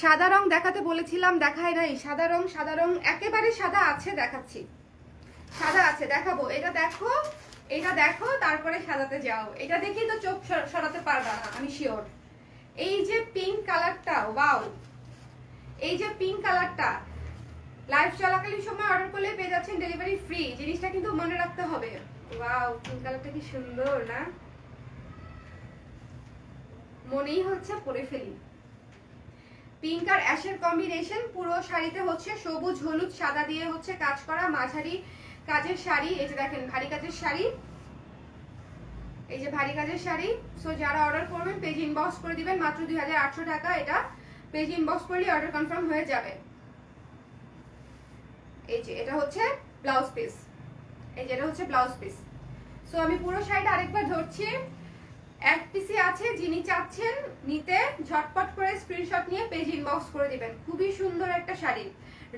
সাদা রং দেখাতে বলেছিলাম, দেখাই নাই। সাদা রং একেবারে সাদা আছে, দেখাচ্ছি। সাদা আছে, দেখাবো। এটা দেখো তারপরে সাজাতে যাও। এটা দেখেই তো চোখ সরাতে পারবা না, আমি শিওর। এই যে পিঙ্ক কালারটা, ওয়াও! এই যে পিঙ্ক কালারটা লাইভ চলাকালীন সময় অর্ডার করলে পেয়ে যাচ্ছেন ডেলিভারি ফ্রি। জিনিসটা কিন্তু মনে রাখতে হবে। ওয়াও, পিঙ্ক কালারটা কি সুন্দর না? মনেই হচ্ছে পরে ফেলি। পিঙ্ক আর অ্যাশের কম্বিনেশন, পুরো শাড়িতে হচ্ছে সবুজ হলুদ সাদা দিয়ে হচ্ছে কাজ করা, মাঝারি কাজের শাড়ি। এই যে দেখেন ভারী কাজের শাড়ি, এই যে ভারী কাজের শাড়ি। সো যারা অর্ডার করবেন পেজ ইনবক্স করে দিবেন, মাত্র 2800 টাকা। এটা পেজ ইনবক্স করলে অর্ডার কনফার্ম হয়ে যাবে। এই যে এটা হচ্ছে ব্লাউজ পিস, এই যে এটা হচ্ছে ব্লাউজ পিস। সো আমি পুরো শাড়িটা আরেকবার ধরছি। এক পিসি আছে, যিনি চাচ্ছেন নিতে ঝটপট করে স্ক্রিনশট নিয়ে পেজ ইনবক্স করে দিবেন। খুবই সুন্দর একটা শাড়ি,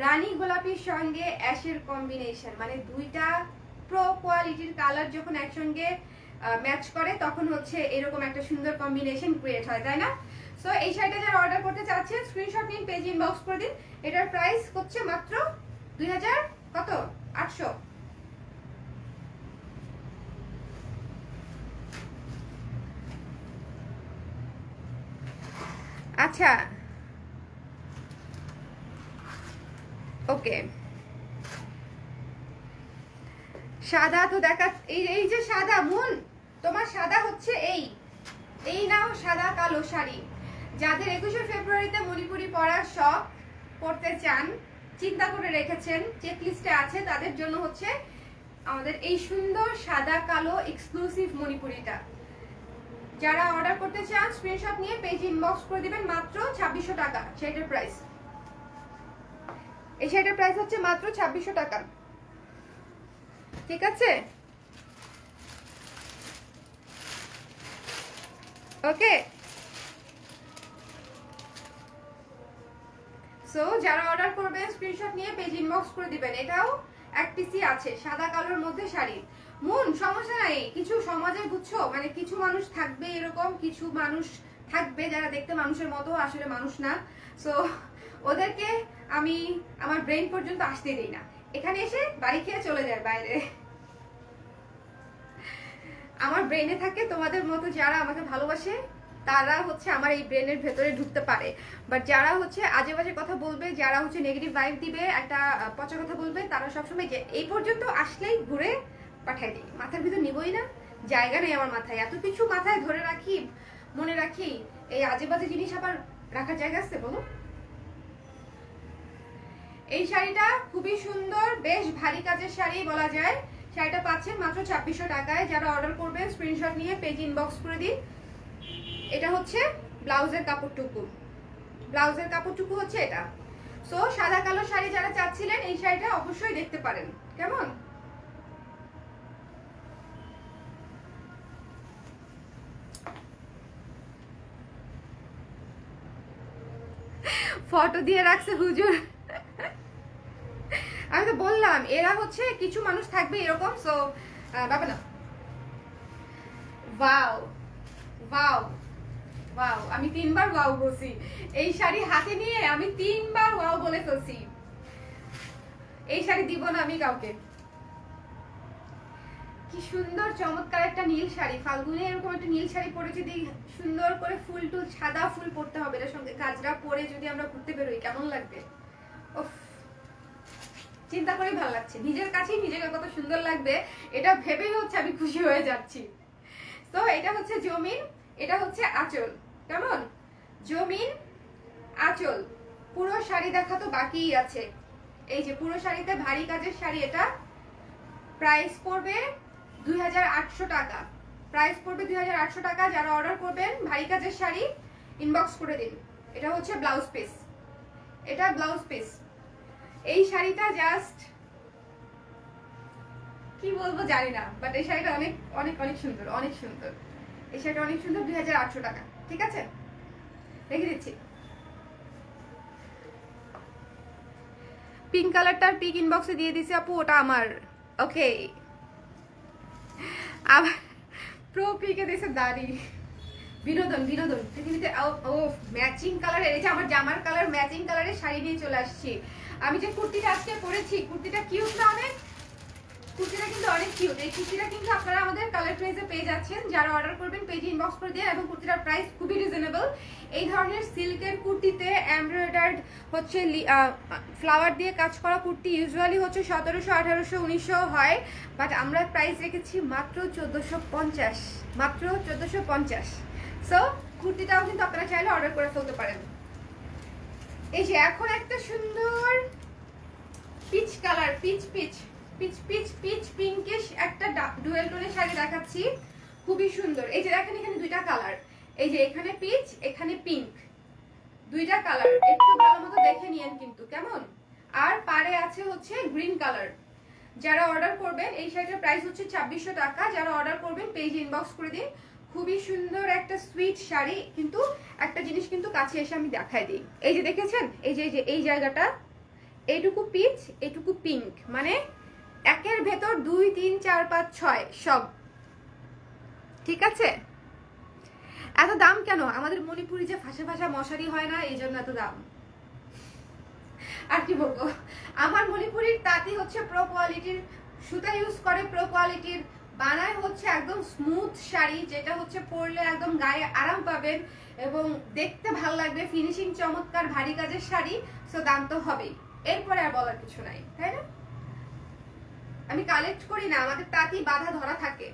রানী গোলাপির সঙ্গে অ্যাশের কম্বিনেশন, মানে দুইটা প্রো কোয়ালিটির কালার যখন একসঙ্গে ম্যাচ করে তখন হচ্ছে এরকম একটা সুন্দর কম্বিনেশন ক্রিয়েট হয়, তাই না? সো এই শাড়িটা যারা অর্ডার করতে চাচ্ছেন স্ক্রিনশট নিন, পেজ ইনবক্স করে দিন। এটার প্রাইস হচ্ছে মাত্র 2000 কত 800। আচ্ছা ওকে, সাদা তো দেখা, এই যে সাদা মুন, তোমার সাদা হচ্ছে এই নাও সাদা কালো শাড়ি। যাদের 21শে ফেব্রুয়ারিতে মণিপুরি পরার শখ করতে চান, চিন্তা করে রেখেছেন, চেক লিস্টে আছে, তাদের জন্য হচ্ছে আমাদের এই সুন্দর সাদা কালো এক্সক্লুসিভ মণিপুরিটা। যারা অর্ডার করতে চান স্ক্রিনশট নিয়ে পেজ ইনবক্স করে দিবেন। মাত্র 2600 টাকা শাড়িটার প্রাইস। এই শাড়িটার প্রাইস হচ্ছে মাত্র 2600 টাকা, ঠিক আছে? ওকে, সো যারা অর্ডার করবেন স্ক্রিনশট নিয়ে পেজ ইনবক্স করে দিবেন। এটাও এক পিসি আছে সাদা কালোর মধ্যে শাড়ি। মন সমস্যা নাই, কিছু সমাজে বুঝছো, মানে কিছু মানুষ থাকবে এরকম, কিছু মানুষ থাকবে যারা দেখতে মানুষের মতো আসলে মানুষ না। সো ওদেরকে আমি আমার ব্রেন পর্যন্ত আসতে দিই না, এখানে এসে বাড়ি খেয়ে চলে যায় বাইরে। আমার ব্রেনে থাকে তোমাদের মতো যারা আমাকে ভালোবাসে, তারা হচ্ছে আমার এই ব্রেনের ভেতরে ঢুকতে পারে। বাট যারা হচ্ছে আজে বাজে কথা বলবে, যারা হচ্ছে নেগেটিভ ভাইব দিবে, একটা পচা কথা বলবে, তারা সবসময় যে এই পর্যন্ত আসলেই ঘুরে পাঠাই দিই। মাথার ভিতর নিবই না, জায়গা নেই আমার মাথায়। এত কিছু মাথায় ধরে রাখি, মনে রাখি, এই আজে বাজে জিনিস আবার রাখার জায়গা আছে বলো? এই শাড়িটা খুবই সুন্দর, বেশ ভারী কাজের শাড়ি বলা যায়। শাড়িটা পাচ্ছেন মাত্র 2600 টাকায়। যারা অর্ডার করবেন স্ক্রিনশট নিয়ে পেজ ইনবক্স করে দিন। এটা হচ্ছে ব্লাউজের কাপড়টুকু, ব্লাউজের কাপড়টুকু হচ্ছে এটা। সো সাদা কালো শাড়ি যারা চাচ্ছিলেন এই শাড়িটা অবশ্যই দেখতে পারেন। কেমন? ফটো দিয়ে রাখছে হুজুর। আমি তো বললাম এরা হচ্ছে কিছু মানুষ থাকবে এরকম। সো বাবা না, ওয়াও ওয়াও ওয়াও, আমি 3বার ওয়াও বলছি। এই শাড়ি হাতে নিয়ে আমি 3বার ওয়াও বলে ফেলছি। এই শাড়ি দিব না আমি কাউকে। কি সুন্দর চমৎকার একটা নীল শাড়ি, ফাল্গুনে এরকম একটা নীল শাড়ি পরে যদি সুন্দর করে ফুল টুল সাদা ফুল পরতে হবে, এর সঙ্গে গাজরা পরে যদি আমরা ঘুরতে বেরোই কেমন লাগবে? উফ, চিন্তা করেই ভালো লাগছে, নিজের কাছেই নিজেকে কত সুন্দর লাগবে এটা ভেবেই হচ্ছে আমি খুশি হয়ে যাচ্ছি। তো এটা হচ্ছে জমিন, এটা হচ্ছে আঁচল। কেমন? জমিন আঁচল, পুরো শাড়ি দেখা তো বাকিই আছে। এই যে পুরো শাড়িতে ভারী কাজের শাড়ি, এটা প্রাইস পড়বে 2800 টাকা। প্রাইস পড়বে 2800 টাকা। যারা অর্ডার করবেন ভারী কাজের শাড়ি ইনবক্স করে দিন। এটা হচ্ছে ব্লাউজ পিস, এটা ব্লাউজ পিস। এই শাড়িটা জাস্ট কি বলবো জানি না, বাট এই শাড়িটা অনেক অনেক অনেক সুন্দর, অনেক সুন্দর। এই শাড়িটা অনেক সুন্দর, 2800 টাকা। ঠিক আছে, রেখে দিচ্ছি। পিঙ্ক কালারটার পিক ইনবক্সে দিয়ে দিছি আপু, ওটা আমার। ওকে, আবার প্রো পিকে দিয়েছে দাড়ি। বিনোদন বিনোদন পৃথিবীতে। ও ম্যাচিং কালারের, এই যে আমার জামার কালার ম্যাচিং কালারের শাড়ি নিয়ে চলে আসছি। আমি যে কুর্তিটা আজকে পরেছি, কুর্তিটা কিউট না অনেক? কুর্তিটা কিন্তু অনেক কিউট। এই কুর্তিটা কিন্তু আপনারা আমাদের কালার প্রাইসে পেয়ে যাচ্ছেন। যারা অর্ডার করবেন পেজে ইনবক্স করে দিয়ে, এবং কুর্তিটার প্রাইস খুবই রিজনেবল। এই ধরনের সিল্কের কুর্তিতে এমব্রয়ডার্ড হচ্ছে ফ্লাওয়ার দিয়ে কাজ করা কুর্তি ইউজুয়ালি হচ্ছে 1700, 1800, 1900 হয়, বাট আমরা প্রাইস রেখেছি মাত্র 1450, মাত্র 1450। সো কুর্তিটাও কিন্তু আপনারা চাইলে অর্ডার করে ফেলতে পারেন। এই যে এখন একটা সুন্দর peach colour, peach peach peach peach peach pinkish একটা ডুয়েল টোনের শাড়ি দেখাচ্ছি, খুবই সুন্দর। এই যে দেখেন এখানে দুইটা কালার, এই যে এখানে পিচ এখানে পিঙ্ক, দুইটা কালার একটু ভালো মতো দেখে নিয়েন কিন্তু। কেমন? আর পারে আছে হচ্ছে গ্রিন কালার। যারা অর্ডার করবেন এই শাড়িটার প্রাইস হচ্ছে 2600 টাকা। যারা অর্ডার করবেন পেজ ইনবক্স করে দিন। খুবই সুন্দর একটা সুইট শাড়ি। কিন্তু একটা জিনিস কিন্তু কাছে এসে আমি দেখাই দিই, এই যে দেখেছেন এই যে এই জায়গাটা, এইটুকু পিচ এইটুকু পিঙ্ক, মানে একের ভেতর 2 3 4 5 6 সব ঠিক আছে। এত দাম কেন? আমাদের মণিপুরি যে ফাঁসা ফাঁসা মশারি হয় না, এই জন্য এত দাম। আর কি বলবো, আমার মণিপুরির তাঁতি হচ্ছে প্রো কোয়ালিটির সুতা ইউজ করে, প্রো কোয়ালিটির বানায় হচ্ছে একদম স্মুথ শাড়ি, যেটা হচ্ছে পরলে একদম গায়ে আরাম পাবেন এবং দেখতে ভালো লাগবে, ফিনিশিং চমৎকার, ভারী কাজের শাড়ি। সো দাম তো হবেই, এরপরে আর বলার কিছু নাই, তাই না? আমি কালেক্ট করি না, আমাদের তাঁতি বাধা ধরা থাকে,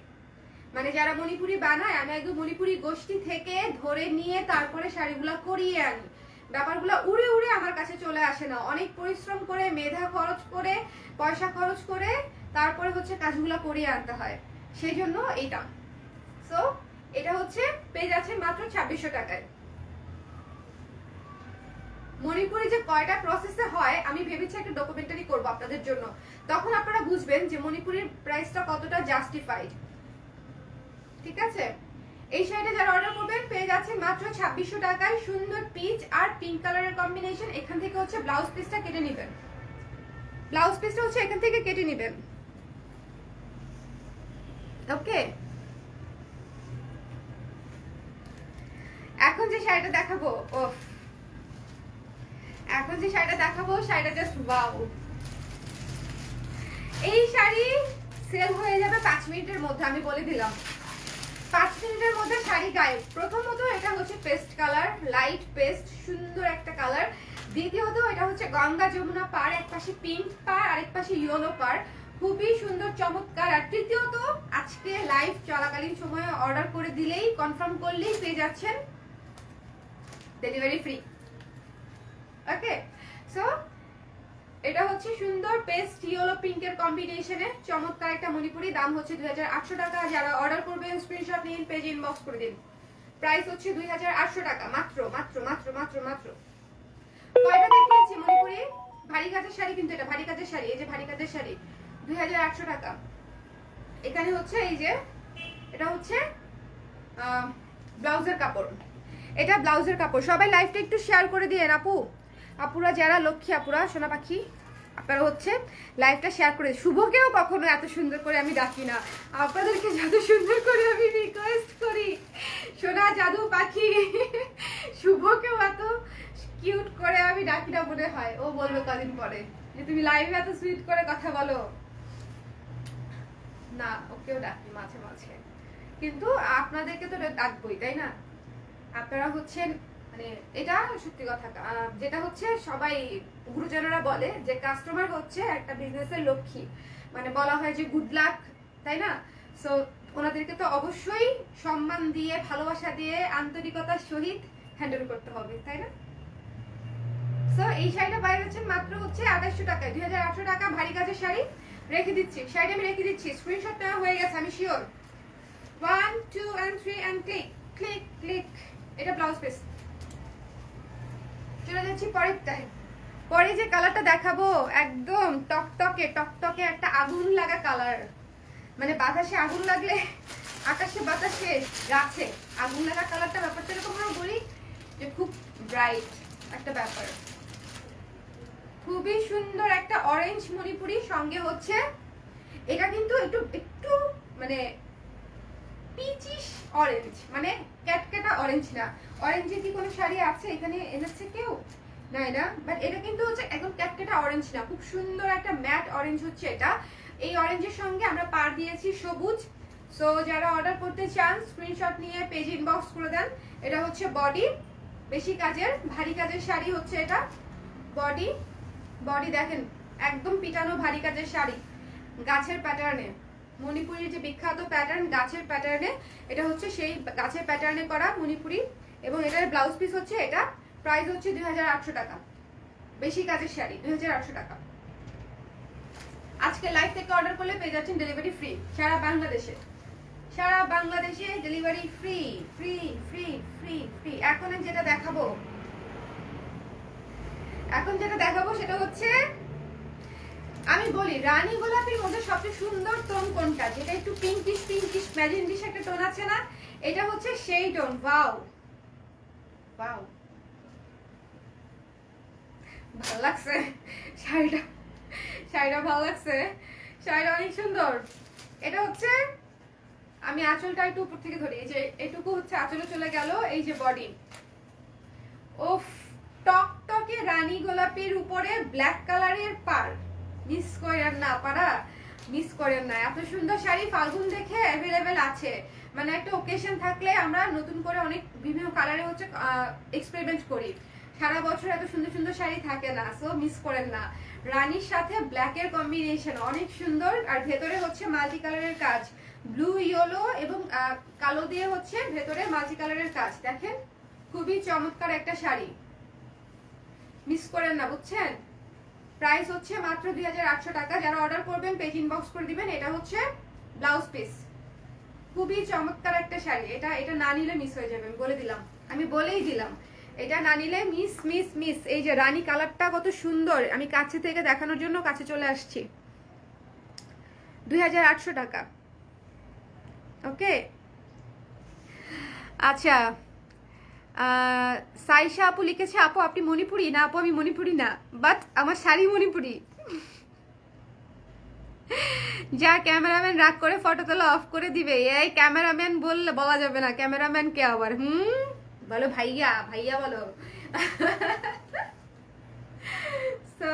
মানে যারা মণিপুরি বানায় আমি একদম মণিপুরি গোষ্ঠী থেকে ধরে নিয়ে তারপরে শাড়িগুলো করিয়ে আনি। ব্যাপারগুলো উড়ে উড়ে আমার কাছে চলে আসে না, অনেক পরিশ্রম করে, মেধা খরচ করে, পয়সা খরচ করে তারপরে হচ্ছে কাজগুলো করিয়ে আনতে হয়, সেই জন্য এই দাম। সো এটা হচ্ছে পেয়ে যাচ্ছে মাত্র 2600 টাকায়। মণিপুরি যে কয়টা প্রসেসে হয় আমি ভেবেছি একটা ডকুমেন্টারি করবো আপনাদের জন্য, তখন আপনারা বুঝবেন যে মণিপুরির প্রাইসটা কতটা জাস্টিফাইড। ঠিক আছে, এই শাড়িটা যারা অর্ডার করবেন পেয়ে যাচ্ছেন মাত্র 2600 টাকায়। সুন্দর পিচ আর পিঙ্ক কালারের কম্বিনেশন। এখান থেকে হচ্ছে ব্লাউজ পিসটা কেটে নেবেন, ব্লাউজ পিসটা হচ্ছে এখান থেকে কেটে নেবেন। ওকে, এখন যে শাড়িটা দেখাবো, ওফ, এখন যে শাড়িটা দেখাবো শাড়িটা জাস্ট ওয়াও। এই শাড়ি সেল হয়ে যাবে 5 মিনিটের মধ্যে, আমি বলে দিলাম 5 মিনিটের মধ্যে শাড়ি গায়েব। প্রথমত এটা হচ্ছে পেস্ট কালার, লাইট পেস্ট, সুন্দর একটা কালার। দ্বিতীয়ত এটা হচ্ছে গঙ্গা যমুনা পার, এক পাশে পিঙ্ক পার আরেক পাশে ইয়েলো পার, খুবই সুন্দর চমৎকার। আর তৃতীয়ত আজকে লাইভ চলাকালীন সময়ে অর্ডার করে দিলেই, কনফার্ম করলেই পেয়ে যাচ্ছেন ডেলিভারি ফ্রি। ওকে, সো এটা হচ্ছে সুন্দর পেস্ট ইয়েলো পিঙ্কের কম্বিনেশনে চমৎকার একটা মণিপুরি। দাম হচ্ছে 2800 টাকা। যারা অর্ডার করবেন স্ক্রিনশট নিন, পেজ ইনবক্স করে দিন। প্রাইস হচ্ছে 2800 টাকা মাত্র মাত্র মাত্র মাত্র মাত্র। কয়টা দেখিয়েছি মণিপুরি? ভারী কাজের শাড়ি, কিন্তু এটা ভারী কাজের শাড়ি, এই যে ভারী কাজের শাড়ি 2800 টাকা। এখানে হচ্ছে এই যে এটা হচ্ছে ব্লাউজের কাপড়, এটা ব্লাউজের কাপড়। সবাই লাইভটা একটু শেয়ার করে দিয়ে আপু, আপুরা যারা লক্ষ্মী আপুরা সোনা পাখি, আপনারা হচ্ছে লাইভটা শেয়ার করে। শুভকেও কখনো এত সুন্দর করে আমি ডাকি না, আপনাদেরকে যত সুন্দর করে আমি রিকোয়েস্ট করি, সোনা জাদু পাখি শুভকেও এত কিউট করে আমি ডাকি না মনে হয়। ও বলবে কদিন পরে যে তুমি লাইভে এত সুইট করে কথা বলো না, ওকেও ডাকি মাঝে মাঝে, কিন্তু আপনাদেরকে তো ডাকবই, তাই না? আপনারা হচ্ছেন মানে এটা সত্যি কথা, যেটা হচ্ছে সবাই গুরুজনেরা বলে যে কাস্টমার হচ্ছে একটা বিজনেসের লক্ষ্মী, মানে বলা হয় যে গুড লাক, তাই না? সো ওনাদেরকে তো অবশ্যই সম্মান দিয়ে, ভালোবাসা দিয়ে, আন্তরিকতার সহিত হ্যান্ডেল করতে হবে, তাই না? সো এই শাড়িটা বাইরে যাচ্ছেন মাত্র হচ্ছে 2800 টাকায়, 2800 টাকা ভারী কাজের শাড়ি। রেখে দিচ্ছি শাড়িটা, আমি রেখে দিচ্ছি, স্ক্রিনশট নেওয়া হয়ে গেছে আমি sure. 1 2 and 3 and click click click. এটা ব্লাউজ পিস। চলে যাচ্ছি পরেরটায়। পরে যে কালারটা দেখাবো একদম টকটকে টকটকে একটা আগুন লাগা কালার, মানে বাতাসে আগুন লাগলে, আকাশে বাতাসে গাছে আগুন লাগা কালারটা। ব্যাপারটা এরকম আমরা বলি যে খুব ব্রাইট একটা ব্যাপার। খুবই সুন্দর একটা অরেঞ্জ মণিপুরি, সঙ্গে হচ্ছে এটা কিন্তু একটু একটু মানে পিচিশ অরেঞ্জ, মানে ক্যাটকেটা অরেঞ্জ না। অরেঞ্জে কি কোনো শাড়ি আছে এখানে এনেছে কেউ? না, না, বাট এটা কিন্তু হচ্ছে একদম ক্যাটকেটা অরেঞ্জ না, খুব সুন্দর একটা ম্যাট অরেঞ্জ হচ্ছে এটা। এই অরেঞ্জের সঙ্গে আমরা পার দিয়েছি সবুজ। সো যারা অর্ডার করতে চান স্ক্রিনশট নিয়ে পেজ ইনবক্স করে দেন। এটা হচ্ছে বডি, বেশি কাজের ভারী কাজের শাড়ি হচ্ছে এটা। বডি বডি দেখেন একদম পিটানো ভারী কাজের শাড়ি, গাছের প্যাটার্নে, মণিপুরির যে বিখ্যাত প্যাটার্ন গাছের প্যাটার্নে, এটা হচ্ছে সেই গাছের প্যাটার্নে করা মণিপুরি। এবং এটার ব্লাউজ পিস হচ্ছে এটা। প্রাইস হচ্ছে 2800 টাকা। বেশি কাজের শাড়ি 2800 টাকা। আজকে লাইভ থেকে অর্ডার করলে পেয়ে যাচ্ছেন ডেলিভারি ফ্রি সারা বাংলাদেশে। সারা বাংলাদেশে delivery free free free free free. এখন যেটা দেখাবো সেটা হচ্ছে, আমি বলি রানী গোলাপির মধ্যে সবচেয়ে সুন্দর টোন কোনটা, যেটা একটু পিঙ্কিশ পিঙ্কিশ ম্যাজেন্টিশ একটা টোন আছে না, এটা হচ্ছে সেই টোন। ওয়াও ওয়াও, ভালো লাগছে শাড়িটা, শাড়িটা ভালো লাগছে। শাড়িটা অনেক সুন্দর। এটা হচ্ছে, আমি আঁচলটা একটু উপর থেকে ধরি, এই যে এটুকু হচ্ছে আঁচলে চলে গেল, এই যে বডি। ওফ, টকটকে রানী গোলাপির উপরে ব্ল্যাক কালারের পার, মিস করেন না পারা, মিস করেন না। এত সুন্দর শাড়ি ফাল্গুন দেখে অ্যাভেলেবেল আছে। মানে একটা ওকেশন থাকলে আমরা নতুন করে অনেক বিভিন্ন কালারে হচ্ছে এক্সপেরিমেন্ট করি। সারা বছর এত সুন্দর সুন্দর শাড়ি থাকে না, সো মিস করেন না। রানীর সাথে ব্ল্যাকের কম্বিনেশন অনেক সুন্দর, আর ভেতরে হচ্ছে মাল্টি কালারের কাজ, ব্লু ইয়েলো এবং কালো দিয়ে হচ্ছে ভেতরে মাল্টি কালারের কাজ। দেখেন খুবই চমৎকার একটা শাড়ি, মিস করেন না, বুঝছেন? প্রাইস হচ্ছে মাত্র 2800 টাকা। যারা অর্ডার করবেন পেজ ইনবক্স করে দিবেন। এটা হচ্ছে ব্লাউজ পিস, খুবই চমৎকার একটা শাড়ি। এটা এটা না নিলে মিস হয়ে যাবে, আমি বলে দিলাম, আমি বলেই দিলাম, এটা না নিলে মিস মিস মিস। এই যে রানী কালারটা কত সুন্দর, আমি কাছে থেকে দেখানোর জন্য কাছে চলে আসছি। 2800 টাকা। ওকে, আচ্ছা, সাইশা আপু লিখেছে, আপু আপনি মণিপুরি না? আপু আমি মণিপুরি না, বাট আমার শাড়ি মণিপুরি। যা ক্যামেরাম্যান রাগ করে ফটো তোলা অফ করে দিবে। এই ক্যামেরাম্যান বললে বলা যাবে না, ক্যামেরাম্যান কে আবার? বলো ভাইয়া, ভাইয়া বলো। সো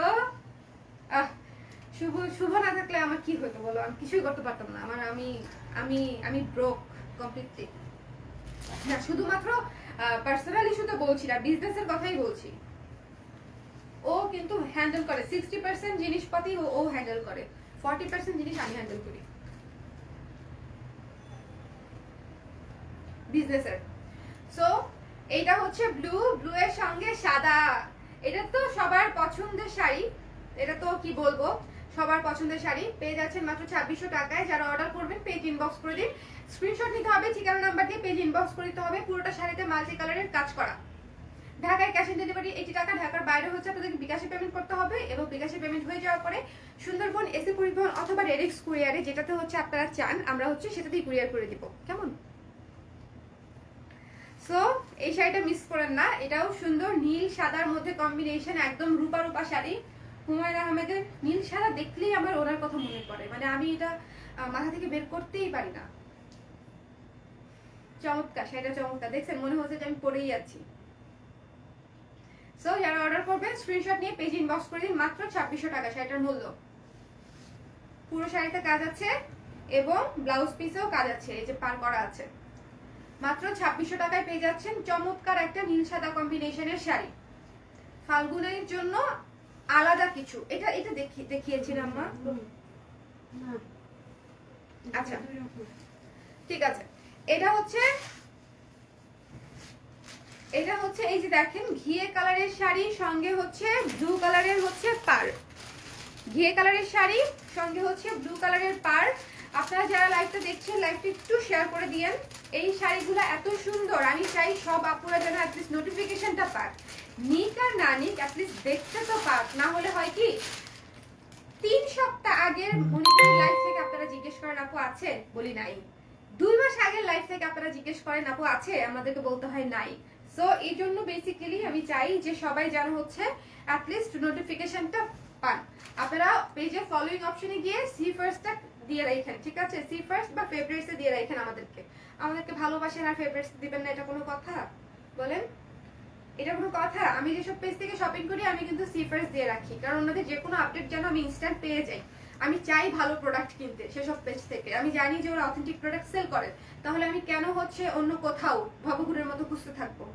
শুভ শুভ না থাকলে আমার কি হতো বলো? আমি কিছুই করতে পারতাম না। আমার আমি আমি আমি ব্রোক কমপ্লিটলি। না, শুধুমাত্র পার্সোনাল ইস্যুতে বলছি না, বিজনেসের কথাই বলছি। ও কিন্তু হ্যান্ডেল করে 60% জিনিসপাতি, ও হ্যান্ডেল করে, 40% জিনিস আমি হ্যান্ডেল করি বিজনেসের। সো এইটা হচ্ছে ব্লু, ব্লু এর সঙ্গে সাদা। এটা তো সবার পছন্দের শাড়ি, এটা তো কি বলবো, সবার পছন্দের শাড়ি। পেয়ে যাচ্ছেন মাত্র 2600 টাকায়। যারা অর্ডার করবেন পেজ ইনবক্স করে দিন, স্ক্রিনশট নিতে হবে, ঠিকানা নাম্বার দিয়ে পেজ ইনবক্স করে দিতে হবে। পুরোটা শাড়িতে মাল্টি কালারের কাজ করা। ঢাকায় ক্যাশ অন ডেলিভারি 80 টাকা, ঢাকার বাইরে হচ্ছে আপনাদেরকে বিকাশে পেমেন্ট করতে হবে, এবং বিকাশে পেমেন্ট হয়ে যাওয়ার পরে সুন্দরবন এসি পরিবহন অথবা রেডেক্স কুরিয়ারে, যেটাতে হচ্ছে আপনারা চান আমরা হচ্ছে সেটাতেই কুরিয়ার করে দিব, কেমন? সো এই শাড়িটা মিস করেন না, এটাও সুন্দর, নীল সাদার মধ্যে কম্বিনেশন, একদম রূপা রূপা শাড়ি। হুমায়ুন আহমেদের নীল সাদা দেখলেই আমার ওনার কথা মনে পড়ে, মানে আমি এটা মাথা থেকে বের করতেই পারি না। চমৎকার শাড়িটা, চমৎকার, দেখছেন মনে হচ্ছে যে আমি পরেই যাচ্ছি। সো যারা অর্ডার করবেন স্ক্রিনশট নিয়ে পেজ ইনবক্স করে দিন, মাত্র 2600 টাকা শাড়িটার মূল্য। পুরো শাড়িতে কাজ আছে এবং ব্লাউজ পিসেও কাজ আছে, এই যে পার করা আছে। মাত্র 2600 টাকায় পেয়ে যাচ্ছেন চমৎকার একটা নীল সাদা কম্বিনেশনের শাড়ি, ফাল্গুনের জন্য আলাদা কিছু। এটা এটা দেখিয়েছিলাম না? আচ্ছা ঠিক আছে। এটা হচ্ছে এই যে দেখেন ঘিয়ে কালারের শাড়ি, সঙ্গে হচ্ছে ব্লু কালারের হচ্ছে পার। ঘিয়ে কালারের শাড়ি সঙ্গে হচ্ছে ব্লু কালারের পার। আপনারা যারা লাইভটা দেখছেন লাইভটা একটু শেয়ার করে দিয়েন। এই শাড়িগুলো এত সুন্দর, আমি চাই সব আপুরা যেন অ্যাটলিস্ট নোটিফিকেশনটা পাক, নিক আর না নিক অ্যাটলিস্ট দেখতে তো পাক। না হলে হয় কি, 3 সপ্তাহ আগের মনিটর লাইভ থেকে আপনারা জিজ্ঞেস করেন আপু আছে, বলি নাই। 2 মাস আগের লাইভ থেকে আপনারা জিজ্ঞেস করেন আপু আছে, আমাদেরকে বলতে হয় নাই। সো এই জন্য বেসিক্যালি আমি চাই যে সবাই যেন হচ্ছে অ্যাটলিস্ট নোটিফিকেশনটা পান। আপনারা পেজে ফলোইং অপশনে গিয়ে সি ফার্স্টটা দিয়ে রাখেন, ঠিক আছে? সি ফার্স্ট বা ফেভারিটসে দিয়ে রাখেন। আমাদেরকে ভালোবাসেন আর ফেভারিটস দিবেন না, এটা কোনো কথা বলেন? এটা কোনো কথা? আমি যেসব পেজ থেকে শপিং করি আমি কিন্তু সি ফার্স্ট দিয়ে রাখি, কারণ ওনাদের যে কোনো আপডেট যেন আমি ইনস্ট্যান্ট পেয়ে যাই। আমি চাই ভালো প্রোডাক্ট কিনতে সেসব পেজ থেকে। আমি জানি যে ওরা অথেন্টিক প্রোডাক্ট সেল করে, তাহলে আমি কেন হচ্ছে অন্য কোথাও ভবঘুরের মতো খুঁজতে থাকবো?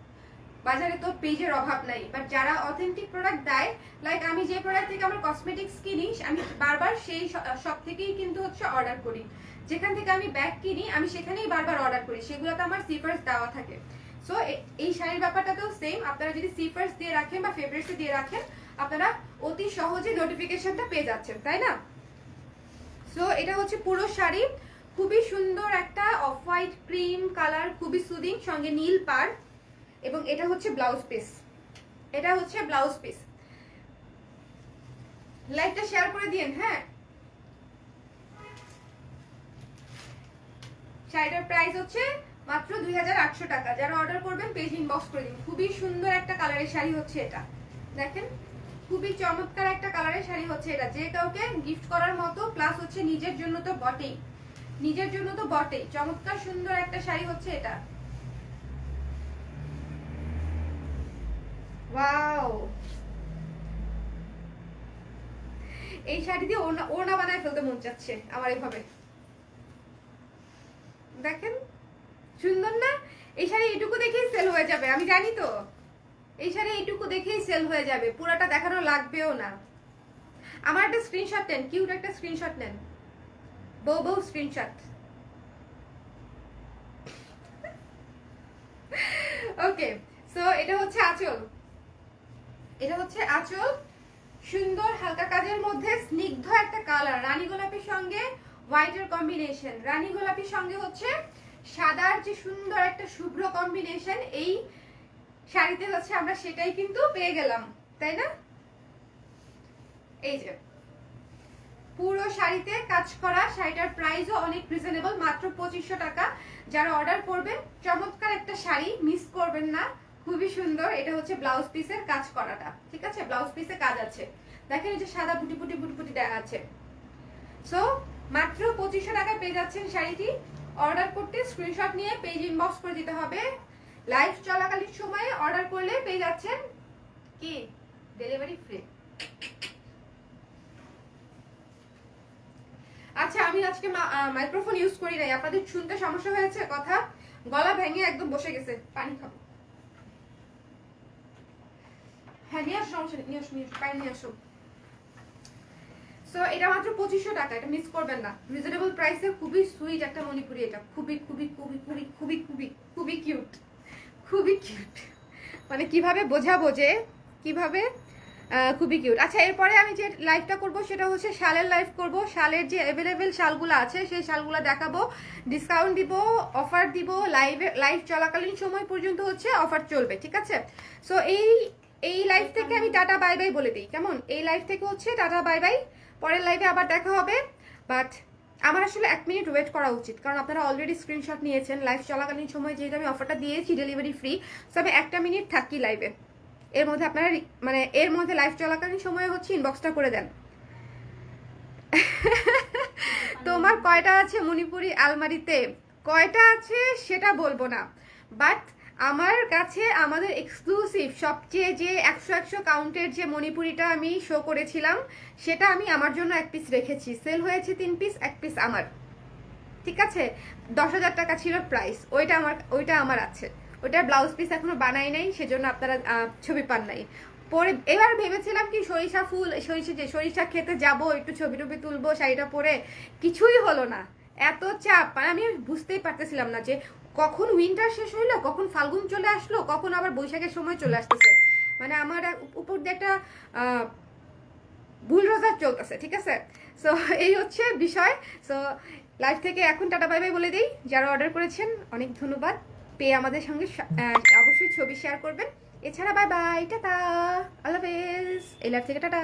বাজারে তো পেজের অভাব নাই, বাট যারা অথেন্টিক প্রোডাক্ট দেয়, লাইক আমি যে প্রোডাক্ট থেকে আমার কসমেটিক্স কিনি আমি বারবার সেই সব থেকেই কিন্তু হচ্ছে অর্ডার করি। যেখান থেকে আমি ব্যাগ কিনি আমি সেখানেই বারবার অর্ডার করি, সেগুলোতে আমার সি ফার্স্ট দেওয়া থাকে। সো এই শাড়ির ব্যাপারটাতেও সেম, আপনারা যদি সি ফার্স্ট দিয়ে রাখেন বা ফেভারিটসে দিয়ে রাখেন আপনারা অতি সহজে নোটিফিকেশনটা পেয়ে যাচ্ছেন, তাই না? সো এটা হচ্ছে পুরো শাড়ি, খুবই সুন্দর একটা অফ হোয়াইট ক্রিম কালার, খুবই সুদিং, সঙ্গে নীল পার, এবং এটা হচ্ছে ব্লাউজ পিস। এটা হচ্ছে ব্লাউজ পিস। লাইকটা শেয়ার করে দিন। হ্যাঁ, শাড়িটার প্রাইস হচ্ছে মাত্র 2800 টাকা। যারা অর্ডার করবেন পেজ ইনবক্স করে দিন। খুবই সুন্দর একটা কালারের শাড়ি হচ্ছে এটা, দেখেন খুবই চমৎকার একটা কালারের শাড়ি হচ্ছে এটা, যে কাউকে গিফট করার মতো, প্লাস হচ্ছে নিজের জন্য তো বটেই, নিজের জন্য তো বটেই। চমৎকার সুন্দর একটা শাড়ি হচ্ছে এটা। ওয়াও, এই শাড়ি দিয়ে ওড়না বানায় ফেলতে মন চাচ্ছে আমার এইভাবে। দেখেন সুন্দর না? এই শাড়ি এইটুকু দেখেই সেল হয়ে যাবে, আমি জানি তো। এই শাড়ি এইটুকু দেখেই সেল হয়ে যাবে, পুরাটা দেখানো লাগবেও না। আমার একটা স্ক্রিনশট নেন, কিউট একটা স্ক্রিনশট নেন, বউ স্ক্রিনশট। ওকে, সো এটা হচ্ছে আঁচল, এটা হচ্ছে আঁচল। সুন্দর হালকা কাজের মধ্যে স্নিগ্ধ একটা কালার, রানী গোলাপির সঙ্গে হোয়াইটের কম্বিনেশন, রানী গোলাপির সঙ্গে হচ্ছে সাদার যে সুন্দর একটা শুভ্র কম্বিনেশন, এই শাড়িতে হচ্ছে আমরা সেটাই কিন্তু পেয়ে গেলাম, তাই না? এই যে পুরো শাড়িতে কাজ করা, শাড়িটার প্রাইসও অনেক রিজনেবল, মাত্র 2500 টাকা। যারা অর্ডার করবেন, চমৎকার একটা শাড়ি, মিস করবেন না, খুবই সুন্দর। এটা হচ্ছে ব্লাউজ পিসের কাজ করাটা, ঠিক আছে? ব্লাউজ পিসে কাজ আছে, দেখেন এই যে সাদা বুটি বুটি বুটি বুটি দেওয়া আছে। সো মাত্র 2500 টাকায় পেয়ে যাচ্ছেন শাড়িটি। অর্ডার করতে স্ক্রিনশট নিয়ে পেজ ইনবক্স করে দিতে হবে। লাইভ চলাকালীন সময়ে অর্ডার করলে পেয়ে যাচ্ছেন কি ডেলিভারি ফ্রি। আচ্ছা, আমি আজকে মাইক্রোফোন ইউজ করি নাই, আপনাদের শুনতে সমস্যা হয়েছে কথা, গলা ভেঙে একদম বসে গেছে, পানি খাবো। হ্যাঁ নিয়ে আসো, সমস্যা নেই, নিয়ে আসো, নিয়ে আসো, পানি নিয়ে আসো। সো এটা মাত্র 2500 টাকা, এটা মিস করবেন না, রিজনেবল প্রাইসে। খুবই সুইট একটা মণিপুরি, এটা খুবই খুবই খুবই খুবই খুবই খুবই খুবই কিউট, খুবই কিউট। মানে কিভাবে বোঝাবো যে কিভাবে, খুবই কিউট। আচ্ছা, এরপরে আমি যে লাইভটা করব সেটা হচ্ছে শালের লাইভ করব। শালের যে অ্যাভেলেবেল শালগুলো আছে সেই শালগুলো দেখাবো, ডিসকাউন্ট দিব, অফার দিব। লাইভ চলাকালীন সময় পর্যন্ত হচ্ছে অফার চলবে, ঠিক আছে? সো এই লাইভ থেকে আমি টাটা বাই বাই বলে দিই, কেমন? এই লাইভ থেকে হচ্ছে টাটা বাই বাই, পরের লাইভে আবার দেখা হবে। বাট আমার আসলে 1 মিনিট ওয়েট করা উচিত, কারণ আপনারা অলরেডি স্ক্রিনশট নিয়েছেন। লাইভ চলাকালীন সময় যেহেতু আমি অফারটা দিয়েছি ডেলিভারি ফ্রি, সো আমি 1 মিনিট থাকি লাইভে। এর মধ্যে আপনারা মানে এর মধ্যে লাইভ চলাকালীন সময়ে হচ্ছে ইনবক্সটা করে দেন। তোমার কয়টা আছে মণিপুরি আলমারিতে? কয়টা আছে সেটা বলবো না, বাট আমার কাছে আমাদের এক্সক্লুসিভ সবচেয়ে যে 100 কাউন্টের যে মণিপুরিটা আমি শো করেছিলাম, সেটা আমি আমার জন্য 1 পিস রেখেছি। সেল হয়েছে 3 পিস, 1 পিস আমার, ঠিক আছে? 10,000 টাকা ছিল প্রাইস, ওইটা আমার আছে। ওইটার ব্লাউজ পিস এখনো বানাই নাই, সেজন্য আপনারা ছবি পান নাই। পরে এবার ভেবেছিলাম কি সরিষা খেতে যাব, একটু ছবি টবি তুলবো শাড়িটা পরে, কিছুই হলো না। এত চাপ, মানে আমি বুঝতেই পারতেছিলাম না যে কখন উইন্টার শেষ হইলো, কখন ফাল্গুন চলে আসলো, কখন আবার বৈশাখের সময় চলে আসতেছে। মানে আমার উপর দিয়ে একটা ভুল রোজার চলতেছে, ঠিক আছে? সো এই হচ্ছে বিষয়। সো লাইভ থেকে এখন টাটা বাই বাই বলে দিই। যারা অর্ডার করেছেন অনেক ধন্যবাদ, পেয়ে আমাদের সঙ্গে অবশ্যই ছবি শেয়ার করবেন। এছাড়া বাই বাই, টাটা, আল্লাহ হাফেজ। এই লাইভ থেকে টাটা।